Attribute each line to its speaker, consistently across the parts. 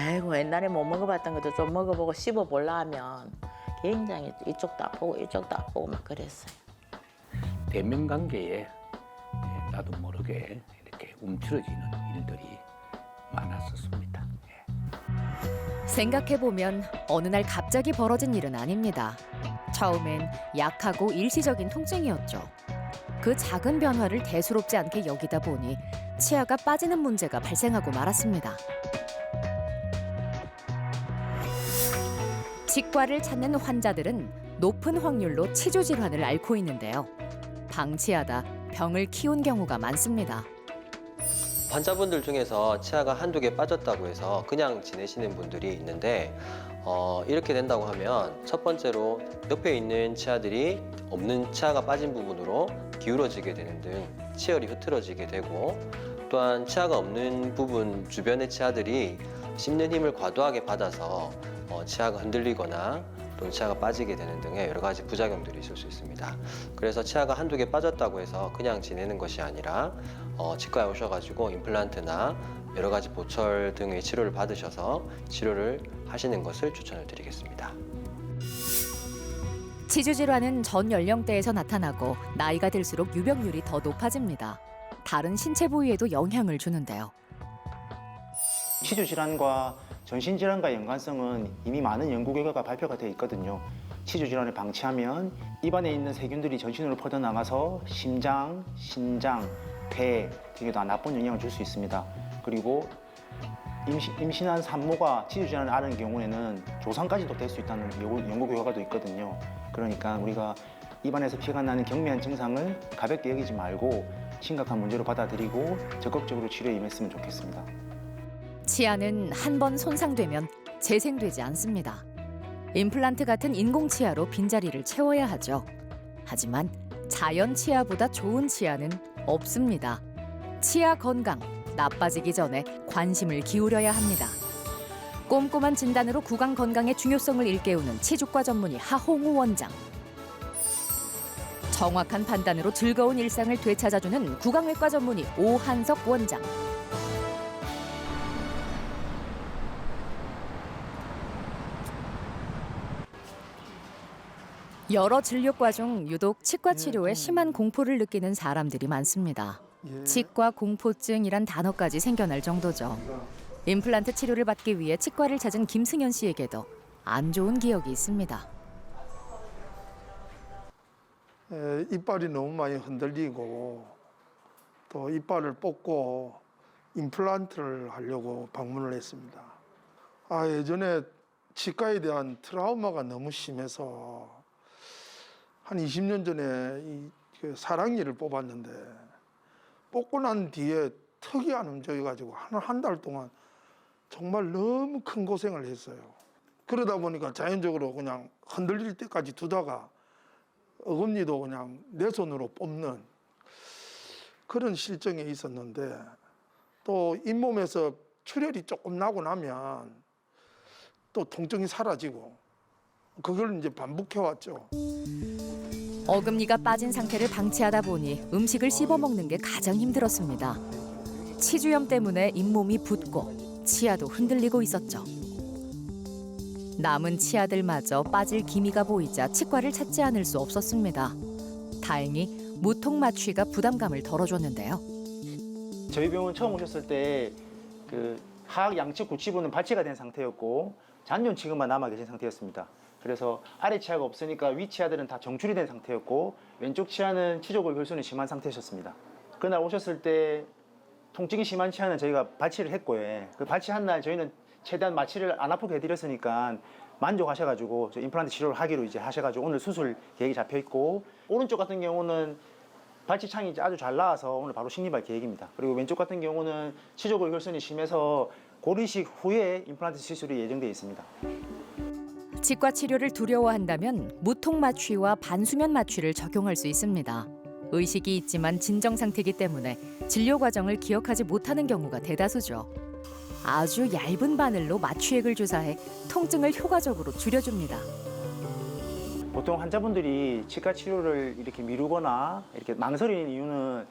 Speaker 1: 아이고 옛날에 못 먹어봤던 것도 좀 먹어보고 씹어보려 하면 굉장히 이쪽도 아프고 이쪽도 아프고 막 그랬어요.
Speaker 2: 대면 관계에 나도 모르게 이렇게 움츠러지는 일들이 많았었습니다.
Speaker 3: 생각해보면 어느 날 갑자기 벌어진 일은 아닙니다. 처음엔 약하고 일시적인 통증이었죠. 그 작은 변화를 대수롭지 않게 여기다 보니 치아가 빠지는 문제가 발생하고 말았습니다. 치과를 찾는 환자들은 높은 확률로 치주 질환을 앓고 있는데요. 방치하다 병을 키운 경우가 많습니다.
Speaker 4: 환자분들 중에서 치아가 한두 개 빠졌다고 해서 그냥 지내시는 분들이 있는데 이렇게 된다고 하면 첫 번째로 옆에 있는 치아들이 없는 치아가 빠진 부분으로 기울어지게 되는 등 치열이 흐트러지게 되고 또한 치아가 없는 부분 주변의 치아들이 씹는 힘을 과도하게 받아서 치아가 흔들리거나 또는 치아가 빠지게 되는 등의 여러 가지 부작용들이 있을 수 있습니다. 그래서 치아가 한두 개 빠졌다고 해서 그냥 지내는 것이 아니라 치과에 오셔가지고 임플란트나 여러 가지 보철 등의 치료를 받으셔서 치료를 하시는 것을 추천을 드리겠습니다.
Speaker 3: 치주 질환은 전 연령대에서 나타나고 나이가 들수록 유병률이 더 높아집니다. 다른 신체 부위에도 영향을 주는데요.
Speaker 5: 치주 질환과 전신 질환과의 연관성은 이미 많은 연구 결과가 발표가 되어 있거든요. 치주 질환을 방치하면 입안에 있는 세균들이 전신으로 퍼져나가서 심장, 신장, 폐 등에도 나쁜 영향을 줄 수 있습니다. 그리고 임신한 산모가 치주 질환을 앓은 경우에는 조상까지도 될 수 있다는 연구 결과도 있거든요. 그러니까 우리가 입안에서 피가 나는 경미한 증상을 가볍게 여기지 말고 심각한 문제로 받아들이고 적극적으로 치료에 임했으면 좋겠습니다.
Speaker 3: 치아는 한 번 손상되면 재생되지 않습니다. 임플란트 같은 인공 치아로 빈자리를 채워야 하죠. 하지만 자연 치아보다 좋은 치아는 없습니다. 치아 건강, 나빠지기 전에 관심을 기울여야 합니다. 꼼꼼한 진단으로 구강 건강의 중요성을 일깨우는 치주과 전문의 하홍우 원장. 정확한 판단으로 즐거운 일상을 되찾아주는 구강외과 전문의 오한석 원장. 여러 진료과 중 유독 치과 치료에 심한 공포를 느끼는 사람들이 많습니다. 치과 공포증이란 단어까지 생겨날 정도죠. 임플란트 치료를 받기 위해 치과를 찾은 김승현 씨에게도 안 좋은 기억이 있습니다.
Speaker 6: 이빨이 너무 많이 흔들리고 또 이빨을 뽑고 임플란트를 하려고 방문을 했습니다. 예전에 치과에 대한 트라우마가 너무 심해서 한 20년 전에 사랑니를 뽑았는데 뽑고 난 뒤에 턱이 안 움직여가지고 한 달 동안 정말 너무 큰 고생을 했어요. 그러다 보니까 자연적으로 그냥 흔들릴 때까지 두다가 어금니도 그냥 내 손으로 뽑는 그런 실정에 있었는데 또 잇몸에서 출혈이 조금 나고 나면 또 통증이 사라지고 그걸 이제 반복해왔죠.
Speaker 3: 어금니가 빠진 상태를 방치하다 보니 음식을 씹어먹는 게 가장 힘들었습니다. 치주염 때문에 잇몸이 붓고 치아도 흔들리고 있었죠. 남은 치아들마저 빠질 기미가 보이자 치과를 찾지 않을 수 없었습니다. 다행히 무통 마취가 부담감을 덜어줬는데요.
Speaker 5: 저희 병원 처음 오셨을 때 그 하악 양측 구치부는 발치가 된 상태였고 잔존치근만 남아 계신 상태였습니다. 그래서 아래 치아가 없으니까 위 치아들은 다 정출이 된 상태였고 왼쪽 치아는 치조골 결손이 심한 상태였습니다. 그날 오셨을 때 통증이 심한 치아는 저희가 발치를 했고요. 그 발치한 날 저희는 최대한 마취를 안 아프게 해드렸으니까 만족하셔가지고 임플란트 치료를 하기로 이제 하셔가지고 오늘 수술 계획이 잡혀 있고 오른쪽 같은 경우는 발치창이 아주 잘 나와서 오늘 바로 식립할 계획입니다. 그리고 왼쪽 같은 경우는 치조골 결손이 심해서 고리식 후에 임플란트 시술이 예정되어 있습니다.
Speaker 3: 치과 치료를 두려워한다면 무통 마취와 반수면 마취를 적용할 수 있습니다. 의식이 있지만 진정 상태이기 때문에 진료 과정을 기억하지 못하는 경우가 대다수죠. 아주 얇은 바늘로 마취액을 주사해 통증을 효과적으로 줄여줍니다.
Speaker 5: 보통 환자분들이 치과 치료를 이렇게 미루거나 이렇게 망설이는 이유는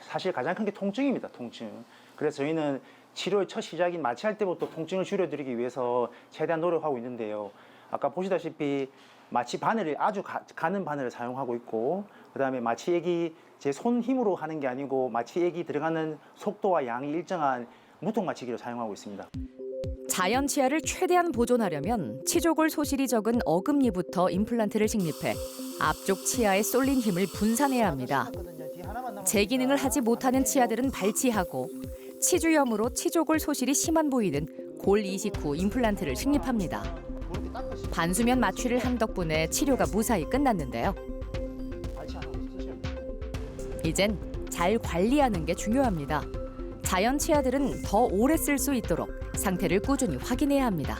Speaker 5: 사실 가장 큰 게 통증입니다. 통증. 그래서 저희는 치료의 첫 시작인 마취할 때부터 통증을 줄여드리기 위해서 최대한 노력하고 있는데요. 아까 보시다시피 마취 바늘을 아주 가는 바늘을 사용하고 있고, 그다음에 마취액이 제 손 힘으로 하는 게 아니고 마취액이 들어가는 속도와 양이 일정한 무통 마취기를 사용하고 있습니다.
Speaker 3: 자연 치아를 최대한 보존하려면 치조골 소실이 적은 어금니부터 임플란트를 식립해 앞쪽 치아에 쏠린 힘을 분산해야 합니다. 재기능을 하지 못하는 치아들은 발치하고 치주염으로 치조골 소실이 심한 부위는 골 이식 후 임플란트를 식립합니다. 반수면 마취를 한 덕분에 치료가 무사히 끝났는데요. 이젠 잘 관리하는 게 중요합니다. 자연 치아들은 더 오래 쓸 수 있도록 상태를 꾸준히 확인해야 합니다.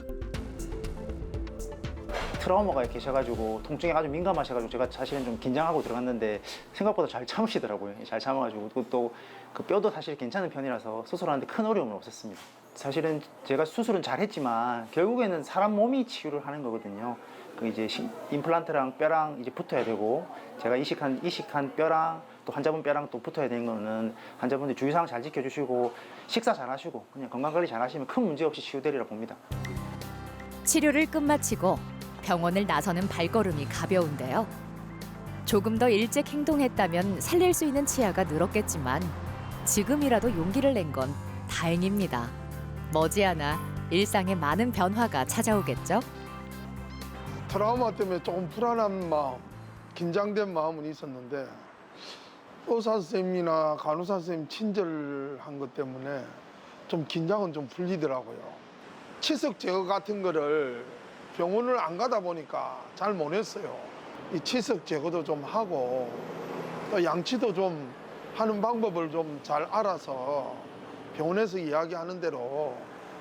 Speaker 5: 트라우마가 계셔가지고 통증에 아주 민감하셔가지고 제가 사실은 좀 긴장하고 들어갔는데 생각보다 잘 참으시더라고요. 잘 참아가지고 또 그 뼈도 사실 괜찮은 편이라서 수술하는데 큰 어려움은 없었습니다. 사실은 제가 수술은 잘했지만 결국에는 사람 몸이 치유를 하는 거거든요. 그 이제 임플란트랑 뼈랑 이제 붙어야 되고, 제가 이식한 뼈랑 또 환자분 뼈랑 또 붙어야 되는 거는 환자분들 주의사항 잘 지켜주시고 식사 잘 하시고 그냥 건강관리 잘 하시면 큰 문제 없이 치유되리라 봅니다.
Speaker 3: 치료를 끝마치고 병원을 나서는 발걸음이 가벼운데요. 조금 더 일찍 행동했다면 살릴 수 있는 치아가 늘었겠지만 지금이라도 용기를 낸 건 다행입니다. 머지않아 일상에 많은 변화가 찾아오겠죠?
Speaker 6: 트라우마 때문에 조금 불안한 마음, 긴장된 마음은 있었는데 의사 선생님이나 간호사 선생님 친절한 것 때문에 좀 긴장은 좀 풀리더라고요. 치석 제거 같은 거를 병원을 안 가다 보니까 잘 못 했어요. 이 치석 제거도 좀 하고 또 양치도 좀 하는 방법을 좀 잘 알아서 병원에서 이야기하는 대로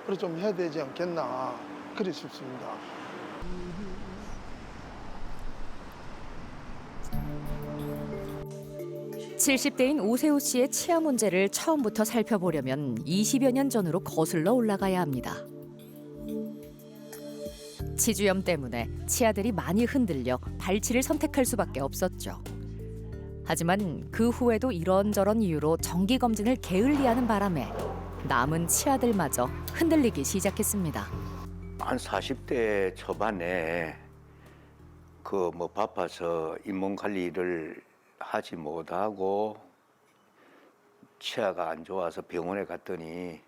Speaker 6: 그래 좀 해야 되지 않겠나 그리 싶습니다.
Speaker 3: (70대인) 오세호 씨의 치아 문제를 처음부터 살펴보려면 20여 년 전으로 거슬러 올라가야 합니다. 치주염 때문에 치아들이 많이 흔들려 발치를 선택할 수밖에 없었죠. 하지만 그 후에도 이런저런 이유로 정기검진을 게을리하는 바람에 남은 치아들마저 흔들리기 시작했습니다.
Speaker 2: 한 40대 초반에 그 뭐 바빠서 잇몸 관리를 하지 못하고 치아가 안 좋아서 병원에 갔더니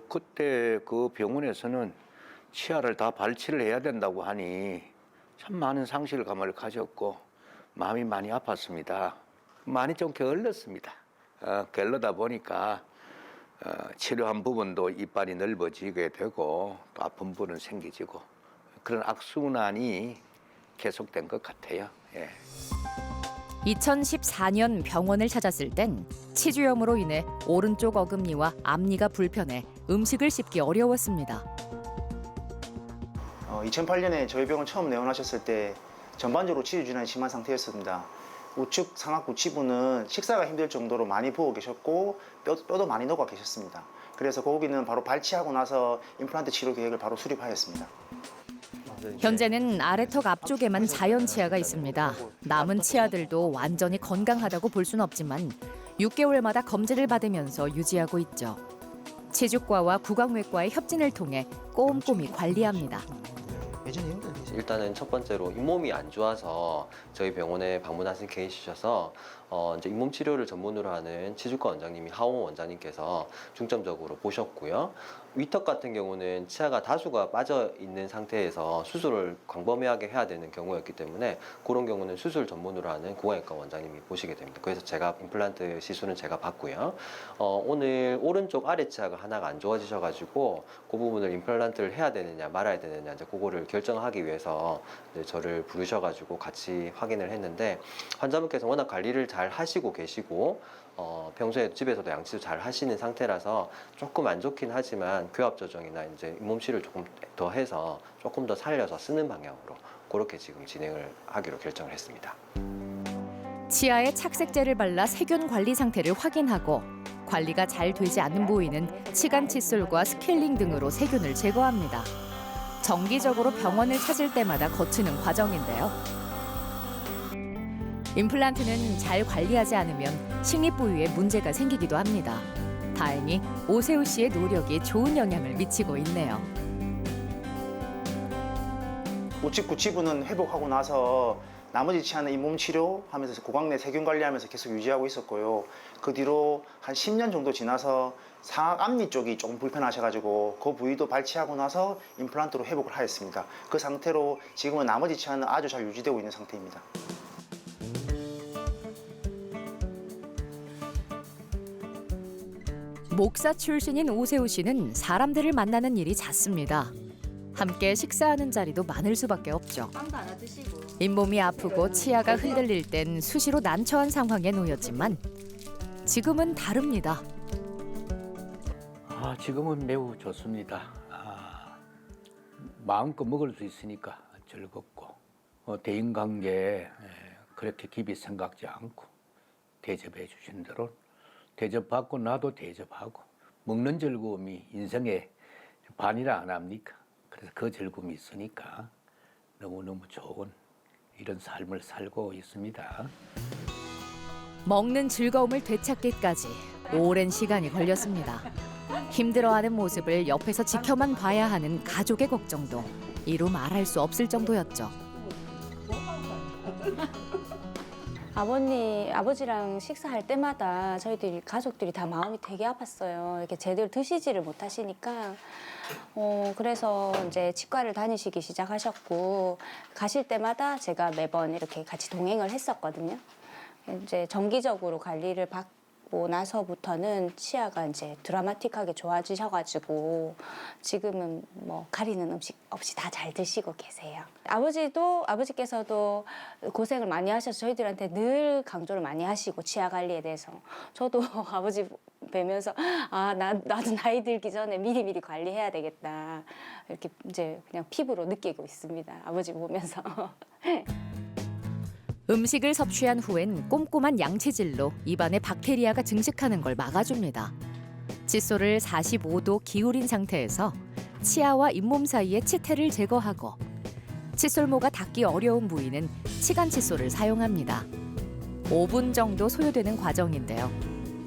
Speaker 2: 그때 그 병원에서는 치아를 다 발치를 해야 된다고 하니 참 많은 상실감을 가졌고 마음이 많이 아팠습니다. 많이 좀 게을렀습니다. 게을르다 보니까 치료한 부분도 이빨이 넓어지게 되고 또 아픈 부분은 생기지고 그런 악순환이 계속된 것 같아요. 예.
Speaker 3: 2014년 병원을 찾았을 땐 치주염으로 인해 오른쪽 어금니와 앞니가 불편해 음식을 씹기 어려웠습니다.
Speaker 5: 2008년에 저희 병원 처음 내원하셨을 때 전반적으로 치주 질환이 심한 상태였습니다. 우측 상악 구치부는 식사가 힘들 정도로 많이 부어 계셨고 뼈도 많이 녹아 계셨습니다. 그래서 거기는 바로 발치하고 나서 임플란트 치료 계획을 바로 수립하였습니다.
Speaker 3: 현재는 아래턱 앞쪽에만 자연 치아가 있습니다. 남은 치아들도 완전히 건강하다고 볼 수는 없지만 6개월마다 검진을 받으면서 유지하고 있죠. 치주과와 구강외과의 협진을 통해 꼼꼼히 관리합니다.
Speaker 4: 일단은 첫 번째로 잇몸이 안 좋아서 저희 병원에 방문하신 케이스셔서 이제 잇몸 치료를 전문으로 하는 치주과 원장님이 하홍 원장님께서 중점적으로 보셨고요. 위턱 같은 경우는 치아가 다수가 빠져 있는 상태에서 수술을 광범위하게 해야 되는 경우였기 때문에 그런 경우는 수술 전문으로 하는 구강외과 원장님이 보시게 됩니다. 그래서 제가 임플란트 시술은 제가 받고요. 오늘 오른쪽 아래 치아가 하나가 안 좋아지셔가지고 그 부분을 임플란트를 해야 되느냐 말아야 되느냐 이제 그거를 결정하기 위해서 이제 저를 부르셔가지고 같이 확인을 했는데 환자분께서 워낙 관리를 잘 하시고 계시고 평소에 집에서도 양치도 잘 하시는 상태라서 조금 안 좋긴 하지만 교합 조정이나 이제 잇몸 치료를 조금 더 해서 조금 더 살려서 쓰는 방향으로 그렇게 지금 진행을 하기로 결정을 했습니다.
Speaker 3: 치아에 착색제를 발라 세균 관리 상태를 확인하고 관리가 잘 되지 않는 부위는 치간 칫솔과 스케일링 등으로 세균을 제거합니다. 정기적으로 병원을 찾을 때마다 거치는 과정인데요. 임플란트는 잘 관리하지 않으면 식립 부위에 문제가 생기기도 합니다. 다행히 오세훈 씨의 노력이 좋은 영향을 미치고 있네요.
Speaker 5: 우측 구치부는 회복하고 나서 나머지 치아는 잇몸 치료하면서 고강 내 세균 관리하면서 계속 유지하고 있었고요. 그 뒤로 한 10년 정도 지나서 상악 앞니 쪽이 조금 불편하셔가지고 그 부위도 발치하고 나서 임플란트로 회복을 하였습니다. 그 상태로 지금은 나머지 치아는 아주 잘 유지되고 있는 상태입니다.
Speaker 3: 목사 출신인 오세훈 씨는 사람들을 만나는 일이 잦습니다. 함께 식사하는 자리도 많을 수밖에 없죠. 잇몸이 아프고 치아가 흔들릴 땐 수시로 난처한 상황에 놓였지만 지금은 다릅니다.
Speaker 2: 지금은 매우 좋습니다. 마음껏 먹을 수 있으니까 즐겁고 대인관계에 그렇게 깊이 생각지 않고 대접해 주신 대로 대접받고 나도 대접하고 먹는 즐거움이 인생의 반이라 안 합니까? 그래서 그 즐거움이 있으니까 너무너무 좋은 이런 삶을 살고 있습니다.
Speaker 3: 먹는 즐거움을 되찾기까지 오랜 시간이 걸렸습니다. 힘들어하는 모습을 옆에서 지켜만 봐야 하는 가족의 걱정도 이루 말할 수 없을 정도였죠.
Speaker 7: 아버지랑 식사할 때마다 저희들이 가족들이 다 마음이 되게 아팠어요. 이렇게 제대로 드시지를 못하시니까. 그래서 이제 치과를 다니시기 시작하셨고, 가실 때마다 제가 매번 이렇게 같이 동행을 했었거든요. 이제 정기적으로 관리를 받고 나서부터는 치아가 이제 드라마틱하게 좋아지셔가지고 지금은 뭐 가리는 음식 없이 다 잘 드시고 계세요. 아버지께서도 고생을 많이 하셔서 저희들한테 늘 강조를 많이 하시고 치아 관리에 대해서 저도 아버지 뵈면서 나도 나이 들기 전에 미리미리 관리해야 되겠다 이렇게 이제 그냥 피부로 느끼고 있습니다. 아버지 보면서.
Speaker 3: 음식을 섭취한 후엔 꼼꼼한 양치질로 입안에 박테리아가 증식하는 걸 막아줍니다. 칫솔을 45도 기울인 상태에서 치아와 잇몸 사이의 치태를 제거하고 칫솔모가 닿기 어려운 부위는 치간 칫솔을 사용합니다. 5분 정도 소요되는 과정인데요.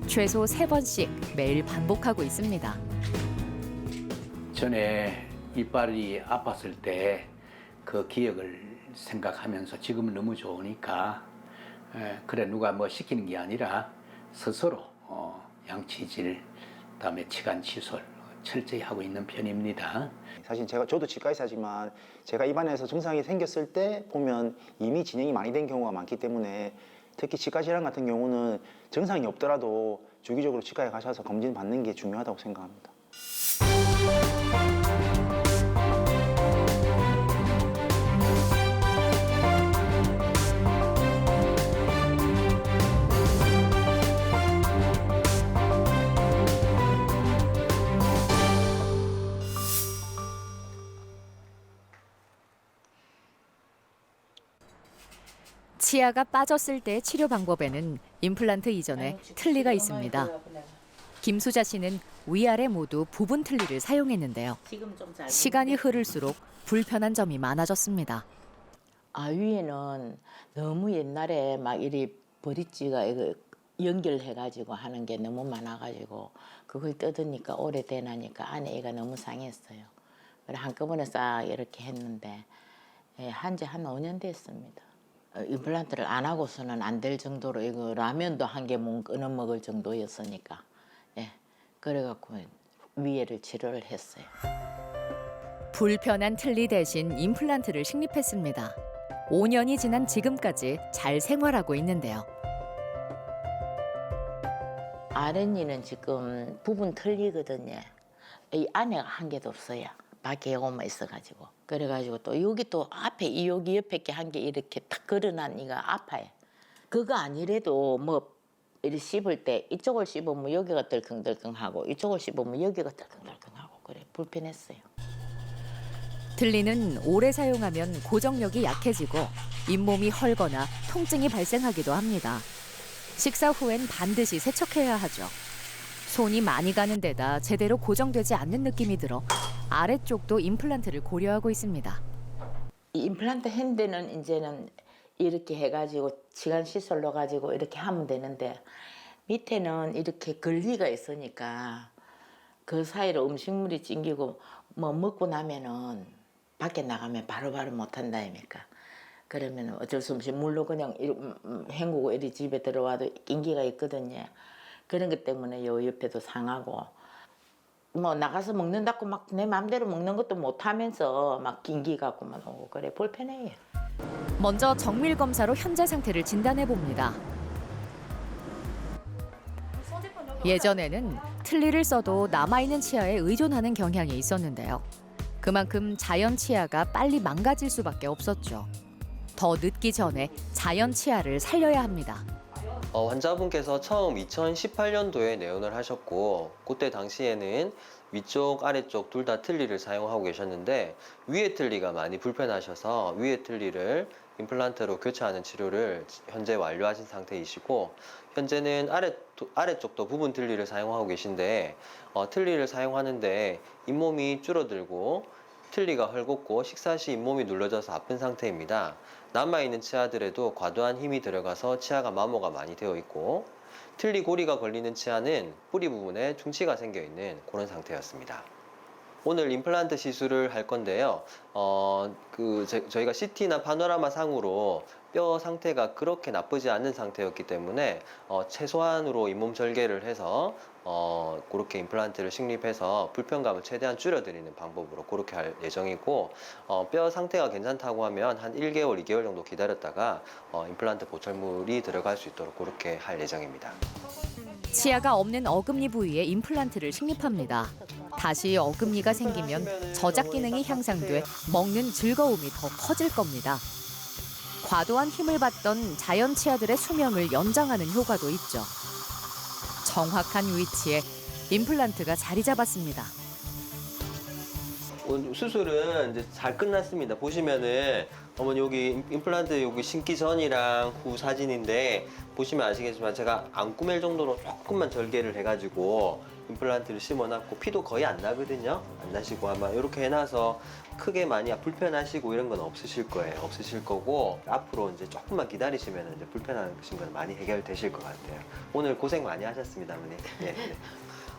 Speaker 3: 최소 3번씩 매일 반복하고 있습니다.
Speaker 2: 전에 이빨이 아팠을 때 그 기억을 생각하면서 지금은 너무 좋으니까 그래 누가 뭐 시키는 게 아니라 스스로 양치질 그다음에 치간 칫솔 철저히 하고 있는 편입니다.
Speaker 5: 사실 저도 치과 의사지만 제가 입안에서 증상이 생겼을 때 보면 이미 진행이 많이 된 경우가 많기 때문에 특히 치과 질환 같은 경우는 증상이 없더라도 주기적으로 치과에 가셔서 검진 받는 게 중요하다고 생각합니다.
Speaker 3: 치아가 빠졌을 때의 치료 방법에는 임플란트 이전에 틀니가 있습니다. 김수자 씨는 위아래 모두 부분 틀니를 사용했는데요. 시간이 흐를수록 불편한 점이 많아졌습니다.
Speaker 1: 위에는 너무 옛날에 막 이리 버릿지가 이거 연결해가지고 하는 게 너무 많아가지고 그걸 뜯으니까 오래되나니까 안에 애가 너무 상했어요. 그래 한꺼번에 싹 이렇게 했는데 한지 한 5년 됐습니다. 임플란트를 안 하고서는 안 될 정도로 이거 라면도 한 개 끊어 먹을 정도였으니까 그래갖고 위에를 치료를 했어요.
Speaker 3: 불편한 틀니 대신 임플란트를 식립했습니다. 5년이 지난 지금까지 잘 생활하고 있는데요.
Speaker 1: 아랫니는 지금 부분 틀리거든요. 이 안에가 한 개도 없어요. 밖에 요것만 있어가지고. 그래가지고 또 여기 또 앞에 여기 옆에 게 한 개 이렇게 탁 걸어난 이가 아파요. 그거 아니래도 뭐 이렇게 씹을 때 이쪽을 씹으면 여기가 덜컹덜컹하고 이쪽을 씹으면 여기가 덜컹덜컹하고 그래 불편했어요.
Speaker 3: 틀니는 오래 사용하면 고정력이 약해지고 잇몸이 헐거나 통증이 발생하기도 합니다. 식사 후엔 반드시 세척해야 하죠. 손이 많이 가는 데다 제대로 고정되지 않는 느낌이 들어 아래쪽도 임플란트를 고려하고 있습니다.
Speaker 1: 이 임플란트 핸드는 이제는 이렇게 해가지고 치간 시술 넣어가지고 이렇게 하면 되는데 밑에는 이렇게 걸리가 있으니까 그 사이로 음식물이 찡기고 뭐 먹고 나면은 밖에 나가면 바로바로 못 한다 아닙니까? 그러면 어쩔 수 없이 물로 그냥 헹구고 이리 집에 들어와도 인기가 있거든요. 그런 것 때문에 요 옆에도 상하고 뭐 나가서 먹는다고 막 내 마음대로 먹는 것도 못 하면서 막 인기 갖고만 오고 그래 불편해요.
Speaker 3: 먼저 정밀 검사로 현재 상태를 진단해 봅니다. 예전에는 틀니를 써도 남아있는 치아에 의존하는 경향이 있었는데요. 그만큼 자연 치아가 빨리 망가질 수밖에 없었죠. 더 늦기 전에 자연 치아를 살려야 합니다.
Speaker 4: 환자분께서 처음 2018년도에 내원을 하셨고 그때 당시에는 위쪽 아래쪽 둘 다 틀니를 사용하고 계셨는데 위에 틀니가 많이 불편하셔서 위에 틀니를 임플란트로 교체하는 치료를 현재 완료하신 상태이시고 현재는 아래쪽도 부분 틀니를 사용하고 계신데 틀니를 사용하는데 잇몸이 줄어들고 틀니가 헐겁고 식사 시 잇몸이 눌러져서 아픈 상태입니다. 남아있는 치아들에도 과도한 힘이 들어가서 치아가 마모가 많이 되어 있고 틀니 고리가 걸리는 치아는 뿌리 부분에 충치가 생겨 있는 그런 상태였습니다. 오늘 임플란트 시술을 할 건데요. 저희가 CT나 파노라마 상으로 뼈 상태가 그렇게 나쁘지 않은 상태였기 때문에 최소한으로 잇몸 절개를 해서 그렇게 임플란트를 식립해서 불편감을 최대한 줄여드리는 방법으로 그렇게 할 예정이고 뼈 상태가 괜찮다고 하면 한 1개월, 2개월 정도 기다렸다가 임플란트 보철물이 들어갈 수 있도록 그렇게 할 예정입니다.
Speaker 3: 치아가 없는 어금니 부위에 임플란트를 식립합니다. 다시 어금니가 생기면 저작 기능이 향상돼 먹는 즐거움이 더 커질 겁니다. 과도한 힘을 받던 자연 치아들의 수명을 연장하는 효과도 있죠. 정확한 위치에 임플란트가 자리 잡았습니다.
Speaker 4: 수술은 이제 잘 끝났습니다. 보시면은 어머니 여기 임플란트 여기 심기 전이랑 후 사진인데 보시면 아시겠지만 제가 안 꾸밀 정도로 조금만 절개를 해가지고 임플란트를 심어놨고 피도 거의 안 나거든요. 안 나시고 아마 이렇게 해놔서 크게 많이 불편하시고 이런 건 없으실 거예요. 없으실 거고 앞으로 이제 조금만 기다리시면 이제 불편하신 건 많이 해결되실 것 같아요. 오늘 고생 많이 하셨습니다, 어머니. 네, 네.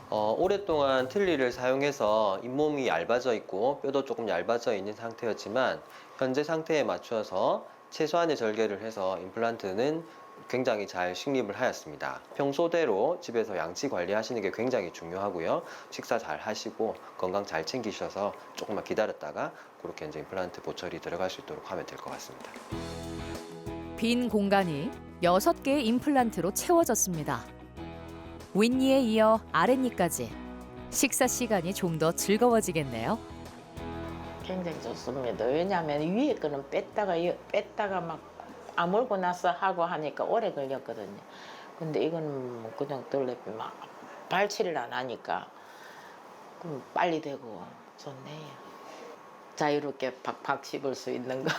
Speaker 4: 오랫동안 틀니를 사용해서 잇몸이 얇아져 있고 뼈도 조금 얇아져 있는 상태였지만 현재 상태에 맞춰서 최소한의 절개를 해서 임플란트는 굉장히 잘 식립을 하였습니다. 평소대로 집에서 양치 관리하시는 게 굉장히 중요하고요. 식사 잘 하시고 건강 잘 챙기셔서 조금만 기다렸다가 그렇게 이제 임플란트 보철이 들어갈 수 있도록 하면 될 것 같습니다.
Speaker 3: 빈 공간이 6개의 임플란트로 채워졌습니다. 윗니에 이어 아랫니까지 식사 시간이 좀 더 즐거워지겠네요.
Speaker 1: 굉장히 좋습니다. 왜냐하면 위에 거는 뺐다가 막 아물고 나서 하고 하니까 오래 걸렸거든요. 근데 이거는 뭐 그냥 떨레피 막 발치를 안 하니까 빨리 되고 좋네요. 자유롭게 팍팍 씹을 수 있는 거.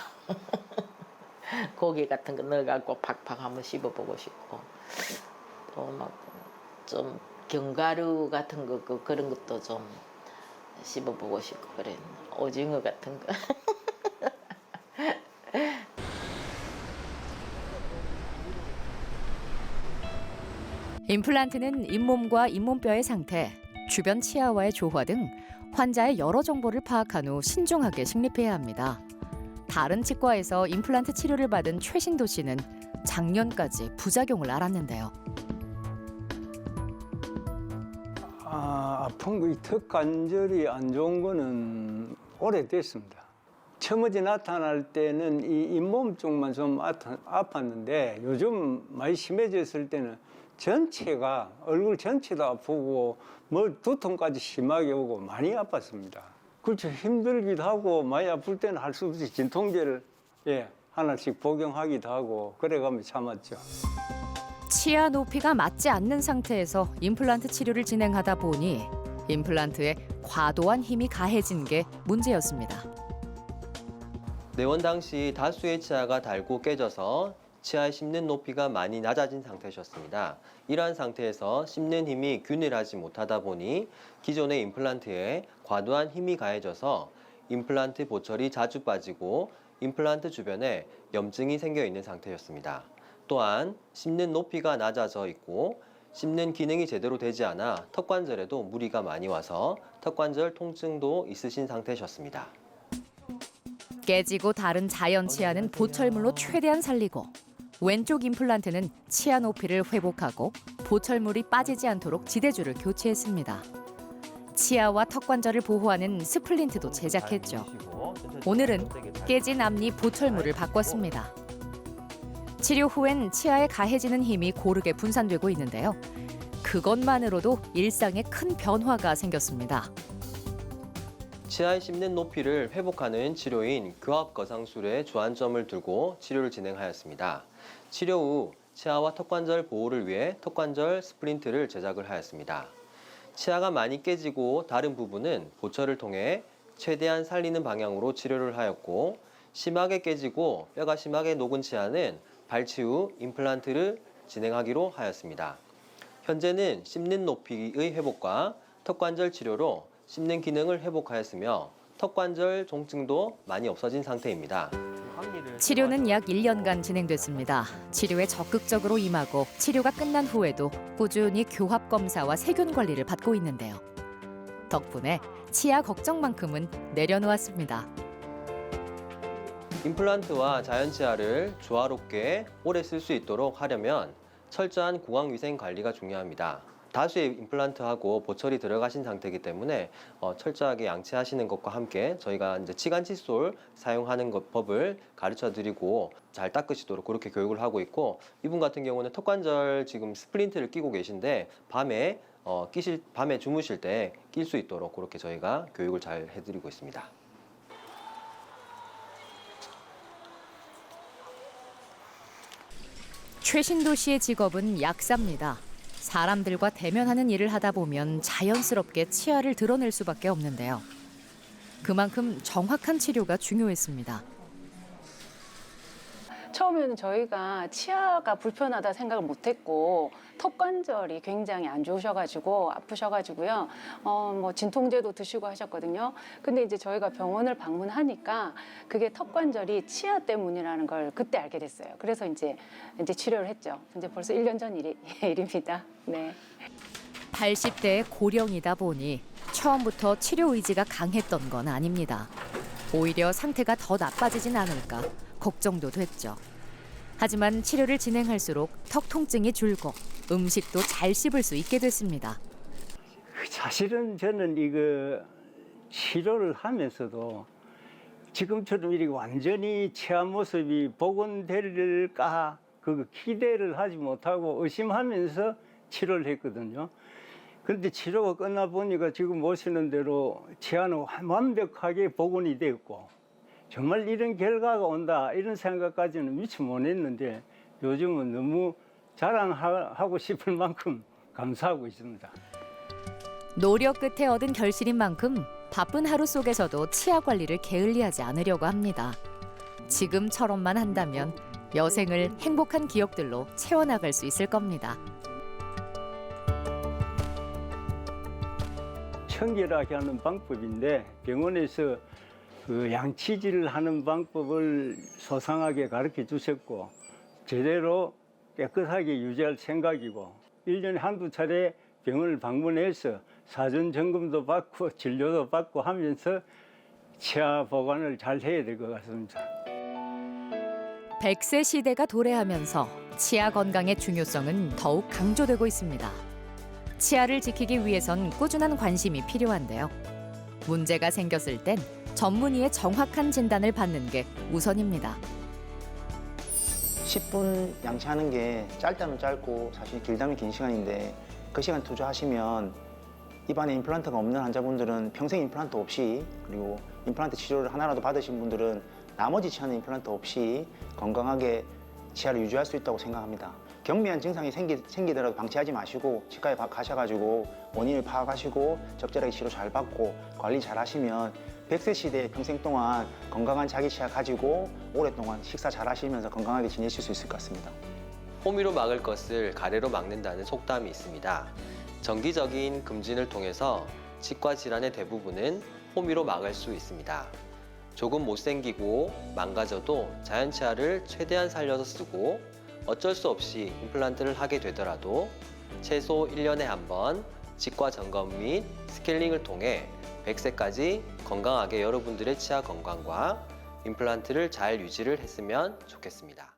Speaker 1: 고기 같은 거 넣어갖고 팍팍 한번 씹어보고 싶고 또 막 좀 견과류 같은 거 그런 것도 좀 씹어보고 싶고 그래. 오징어 같은 거.
Speaker 3: 임플란트는 잇몸과 잇몸뼈의 상태, 주변 치아와의 조화 등 환자의 여러 정보를 파악한 후 신중하게 식립해야 합니다. 다른 치과에서 임플란트 치료를 받은 최신도 씨는 작년까지 부작용을 앓았는데요.
Speaker 8: 아픈 거, 턱 관절이 안 좋은 거는 오래됐습니다. 처음에 나타날 때는 이 잇몸 쪽만 좀 아팠는데 요즘 많이 심해졌을 때는 전체가 얼굴 전체도 아프고 두통까지 심하게 오고 많이 아팠습니다. 그렇죠. 힘들기도 하고 많이 아플 때는 할 수 없이 진통제를 하나씩 복용하기도 하고 그래가면 참았죠.
Speaker 3: 치아 높이가 맞지 않는 상태에서 임플란트 치료를 진행하다 보니 임플란트에 과도한 힘이 가해진 게 문제였습니다.
Speaker 4: 내원 당시 다수의 치아가 닳고 깨져서 치아의 씹는 높이가 많이 낮아진 상태셨습니다. 이러한 상태에서 씹는 힘이 균일하지 못하다 보니 기존의 임플란트에 과도한 힘이 가해져서 임플란트 보철이 자주 빠지고 임플란트 주변에 염증이 생겨 있는 상태였습니다. 또한 씹는 높이가 낮아져 있고 씹는 기능이 제대로 되지 않아 턱관절에도 무리가 많이 와서 턱관절 통증도 있으신 상태셨습니다.
Speaker 3: 깨지고 다른 자연 치아는 보철물로 최대한 살리고 왼쪽 임플란트는 치아 높이를 회복하고 보철물이 빠지지 않도록 지대줄을 교체했습니다. 치아와 턱관절을 보호하는 스플린트도 제작했죠. 오늘은 깨진 앞니 보철물을 바꿨습니다. 치료 후엔 치아에 가해지는 힘이 고르게 분산되고 있는데요. 그것만으로도 일상에 큰 변화가 생겼습니다.
Speaker 4: 치아의 씹는 높이를 회복하는 치료인 교합거상술에 주안점을 두고 치료를 진행하였습니다. 치료 후 치아와 턱관절 보호를 위해 턱관절 스플린트를 제작을 하였습니다. 치아가 많이 깨지고 다른 부분은 보철을 통해 최대한 살리는 방향으로 치료를 하였고, 심하게 깨지고 뼈가 심하게 녹은 치아는 발치 후 임플란트를 진행하기로 하였습니다. 현재는 씹는 높이의 회복과 턱관절 치료로 씹는 기능을 회복하였으며 턱관절 통증도 많이 없어진 상태입니다.
Speaker 3: 치료는 약 1년간 진행됐습니다. 치료에 적극적으로 임하고 치료가 끝난 후에도 꾸준히 교합 검사와 세균 관리를 받고 있는데요. 덕분에 치아 걱정만큼은 내려놓았습니다.
Speaker 4: 임플란트와 자연 치아를 조화롭게 오래 쓸 수 있도록 하려면 철저한 구강위생 관리가 중요합니다. 다수의 임플란트하고 보철이 들어가신 상태이기 때문에 철저하게 양치하시는 것과 함께 저희가 이제 치간 칫솔 사용하는 법을 가르쳐 드리고 잘 닦으시도록 그렇게 교육을 하고 있고, 이분 같은 경우는 턱관절 지금 스플린트를 끼고 계신데 밤에 주무실 때 낄 수 있도록 그렇게 저희가 교육을 잘 해드리고 있습니다.
Speaker 3: 최신도 씨의 직업은 약사입니다. 사람들과 대면하는 일을 하다 보면 자연스럽게 치아를 드러낼 수밖에 없는데요. 그만큼 정확한 치료가 중요했습니다.
Speaker 9: 처음에는 저희가 치아가 불편하다 생각을 못했고 턱관절이 굉장히 안 좋으셔가지고 아프셔가지고요. 뭐 진통제도 드시고 하셨거든요. 근데 이제 저희가 병원을 방문하니까 그게 턱관절이 치아 때문이라는 걸 그때 알게 됐어요. 그래서 이제 치료를 했죠. 이제 벌써 1년 전 일입니다. 네.
Speaker 3: 80대의 고령이다 보니 처음부터 치료 의지가 강했던 건 아닙니다. 오히려 상태가 더 나빠지진 않을까 걱정도 됐죠. 하지만 치료를 진행할수록 턱 통증이 줄고 음식도 잘 씹을 수 있게 됐습니다.
Speaker 8: 사실은 저는 이거 치료를 하면서도 지금처럼 이렇게 완전히 치아 모습이 복원될까 그 기대를 하지 못하고 의심하면서 치료를 했거든요. 그런데 치료가 끝나 보니까 지금 보시는 대로 치아는 완벽하게 복원이 됐고, 정말 이런 결과가 온다 이런 생각까지는 미처 못했는데 요즘은 너무 자랑하고 싶을 만큼 감사하고 있습니다.
Speaker 3: 노력 끝에 얻은 결실인 만큼 바쁜 하루 속에서도 치아 관리를 게을리하지 않으려고 합니다. 지금처럼만 한다면 여생을 행복한 기억들로 채워나갈 수 있을 겁니다.
Speaker 8: 청결하게 하는 방법인데 병원에서 그 양치질을 하는 방법을 소상하게 가르쳐 주셨고 제대로 깨끗하게 유지할 생각이고 1년에 한두 차례 병원을 방문해서 사전 점검도 받고 진료도 받고 하면서 치아 보관을 잘 해야 될 것 같습니다.
Speaker 3: 100세 시대가 도래하면서 치아 건강의 중요성은 더욱 강조되고 있습니다. 치아를 지키기 위해선 꾸준한 관심이 필요한데요. 문제가 생겼을 땐 전문의의 정확한 진단을 받는 게 우선입니다.
Speaker 5: 10분 양치하는 게 짧다면 짧고 사실 길다면 긴 시간인데 그 시간 투자하시면 입안에 임플란트가 없는 환자분들은 평생 임플란트 없이, 그리고 임플란트 치료를 하나라도 받으신 분들은 나머지 치아는 임플란트 없이 건강하게 치아를 유지할 수 있다고 생각합니다. 경미한 증상이 생기더라도 방치하지 마시고 치과에 가셔가지고 원인을 파악하시고 적절하게 치료 잘 받고 관리 잘 하시면 100세 시대에 평생 동안 건강한 자기 치아 가지고 오랫동안 식사 잘 하시면서 건강하게 지내실 수 있을 것 같습니다.
Speaker 4: 호미로 막을 것을 가래로 막는다는 속담이 있습니다. 정기적인 금진을 통해서 치과 질환의 대부분은 호미로 막을 수 있습니다. 조금 못생기고 망가져도 자연 치아를 최대한 살려서 쓰고 어쩔 수 없이 임플란트를 하게 되더라도 최소 1년에 한 번 치과 점검 및 스케일링을 통해 100세까지 건강하게 여러분들의 치아 건강과 임플란트를 잘 유지를 했으면 좋겠습니다.